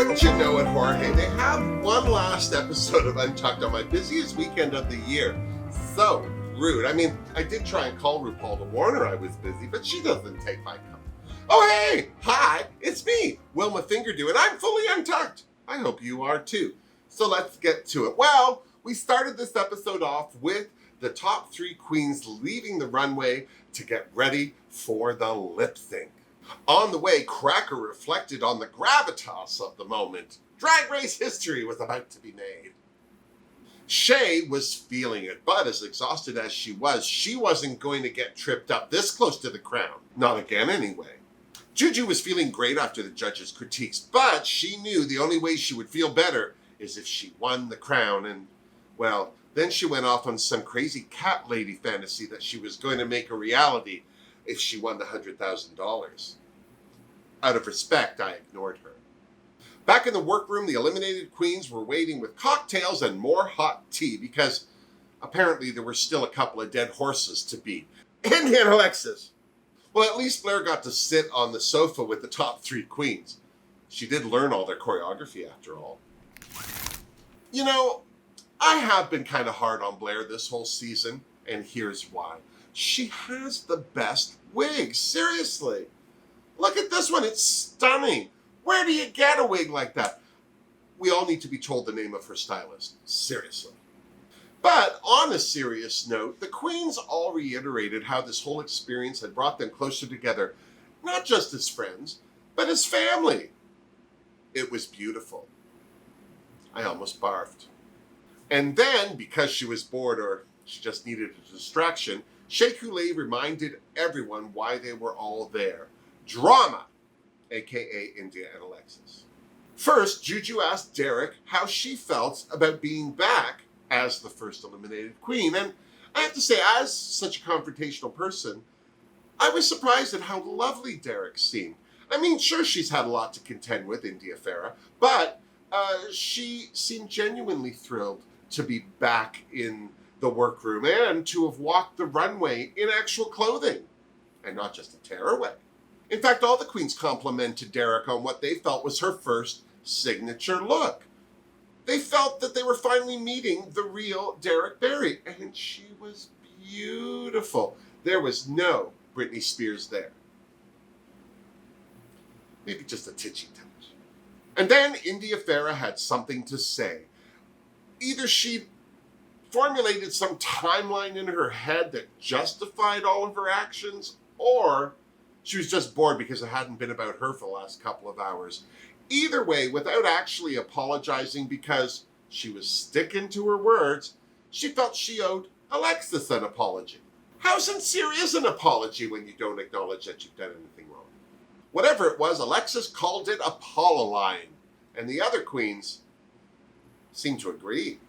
Wouldn't you know it, Jorge? They have one last episode of Untucked on my busiest weekend of the year. So rude. I mean, I did try and call RuPaul to warn her I was busy, but she doesn't take my call. Oh, hey! Hi! It's me, Wilma Fingerdoo, and I'm fully untucked. I hope you are too. So let's get to it. Well, we started this episode off with the top 3 queens leaving the runway to get ready for the lip sync. On the way, Cracker reflected on the gravitas of the moment. Drag Race history was about to be made. Shay was feeling it, but as exhausted as she wasn't going to get tripped up this close to the crown. Not again, anyway. Juju was feeling great after the judges' critiques, but she knew the only way she would feel better is if she won the crown, and, well, then she went off on some crazy cat lady fantasy that she was going to make a reality if she won the $100,000. Out of respect, I ignored her. Back in the workroom, the eliminated queens were waiting with cocktails and more hot tea because apparently there were still a couple of dead horses to beat. And Alexis. Well, at least Blair got to sit on the sofa with the top 3 queens. She did learn all their choreography after all. You know, I have been kind of hard on Blair this whole season, and here's why. She has the best wig, seriously. Look at this one, it's stunning. Where do you get a wig like that? We all need to be told the name of her stylist, seriously. But on a serious note, the queens all reiterated how this whole experience had brought them closer together, not just as friends, but as family. It was beautiful. I almost barfed. And then, because she was bored or she just needed a distraction, Shea Coulee reminded everyone why they were all there. Drama, aka India and Alexis. First, Juju asked Derek how she felt about being back as the first eliminated queen, and I have to say, as such a confrontational person, I was surprised at how lovely Derek seemed. I mean, sure, she's had a lot to contend with, India Farah, but she seemed genuinely thrilled to be back in the workroom and to have walked the runway in actual clothing, and not just a tearaway. In fact, all the queens complimented Derek on what they felt was her first signature look. They felt that they were finally meeting the real Derek Barry, and she was beautiful. There was no Britney Spears there. Maybe just a titchy touch. And then India Farah had something to say. Either she formulated some timeline in her head that justified all of her actions, or she was just bored because it hadn't been about her for the last couple of hours. Either way, without actually apologizing because she was sticking to her words, she felt she owed Alexis an apology. How sincere is an apology when you don't acknowledge that you've done anything wrong? Whatever it was, Alexis called it Apollo-line, and the other queens seemed to agree.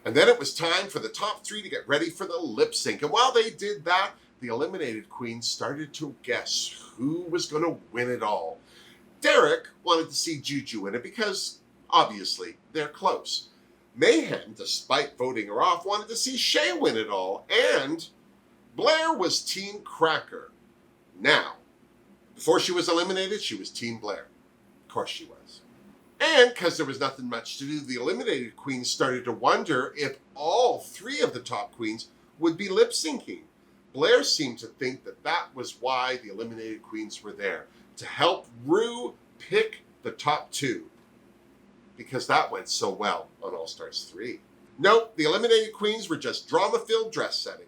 And then it was time for the top 3 to get ready for the lip sync. And while they did that, the eliminated queens started to guess who was going to win it all. Derek wanted to see Juju win it because, obviously, they're close. Mayhem, despite voting her off, wanted to see Shay win it all. And Blair was Team Cracker. Now, before she was eliminated, she was Team Blair. Of course she was. And because there was nothing much to do, the eliminated queens started to wonder if all 3 of the top queens would be lip-syncing. Blair seemed to think that that was why the eliminated queens were there, to help Rue pick the top 2, because that went so well on All Stars 3. Nope, the eliminated queens were just drama-filled dress setting.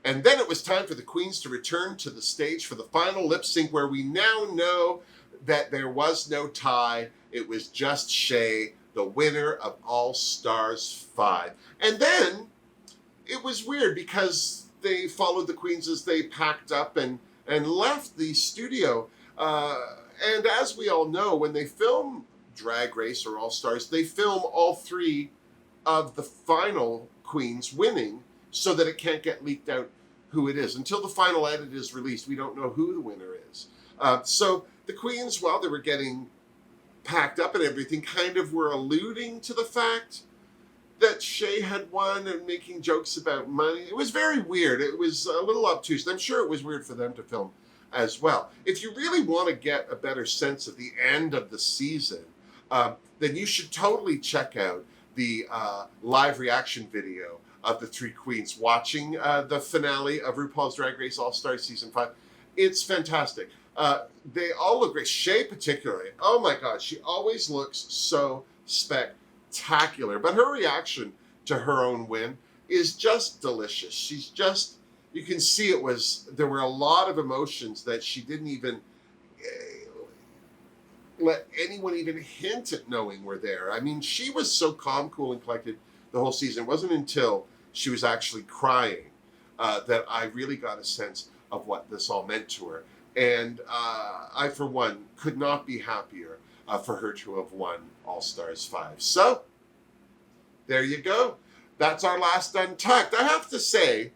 And then it was time for the queens to return to the stage for the final lip sync, where we now know that there was no tie. It was just Shay, the winner of All Stars 5. And then it was weird because they followed the queens as they packed up and left the studio. And as we all know, when they film Drag Race or All Stars, they film all 3 of the final queens winning so that it can't get leaked out who it is. Until the final edit is released, we don't know who the winner is. So the queens, while they were getting packed up and everything, kind of were alluding to the fact that Shay had won and making jokes about money. It was very weird. It was a little obtuse. I'm sure it was weird for them to film as well. If you really want to get a better sense of the end of the season, then you should totally check out the live reaction video of the three queens watching the finale of RuPaul's Drag Race All-Star Season 5. It's fantastic. They all look great. Shay particularly. Oh my God, she always looks so spectacular. But her reaction to her own win is just delicious. She's just, you can see there were a lot of emotions that she didn't even let anyone even hint at knowing were there. I mean, she was so calm, cool, and collected the whole season. It wasn't until she was actually crying that I really got a sense of what this all meant to her. And I, for one, could not be happier for her to have won All Stars 5. So, there you go. That's our last Untucked. I have to say,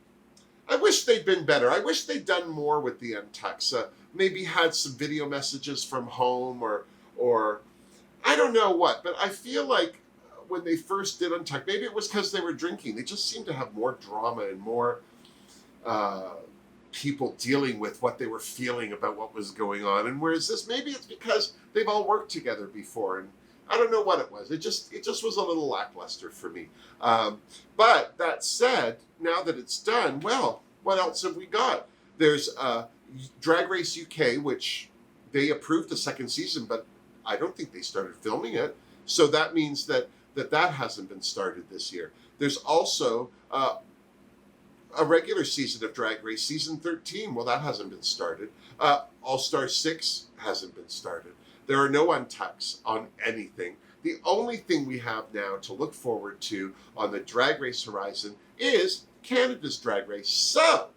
I wish they'd been better. I wish they'd done more with the Untucks. Maybe had some video messages from home or I don't know what. But I feel like when they first did Untucked, maybe it was because they were drinking. They just seemed to have more drama and more people dealing with what they were feeling about what was going on. And whereas this, maybe it's because they've all worked together before, and I don't know what it was. It just was a little lackluster for me. But that said, now that it's done, well, what else have we got? There's Drag Race UK, which they approved the second season, but I don't think they started filming it. So that means that hasn't been started this year. There's also a regular season of Drag Race, season 13. Well, that hasn't been started. All-Star 6 hasn't been started. There are no Untucks on anything. The only thing we have now to look forward to on the Drag Race horizon is Canada's Drag Race. So,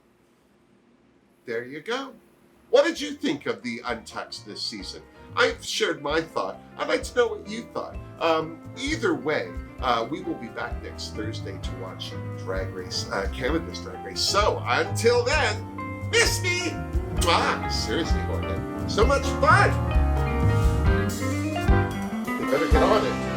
there you go. What did you think of the Untucks this season? I've shared my thought. I'd like to know what you thought. Either way, we will be back next Thursday to watch Drag Race, Canada's Drag Race. So, until then, miss me! Seriously, Morgan. So much fun! They better get on it.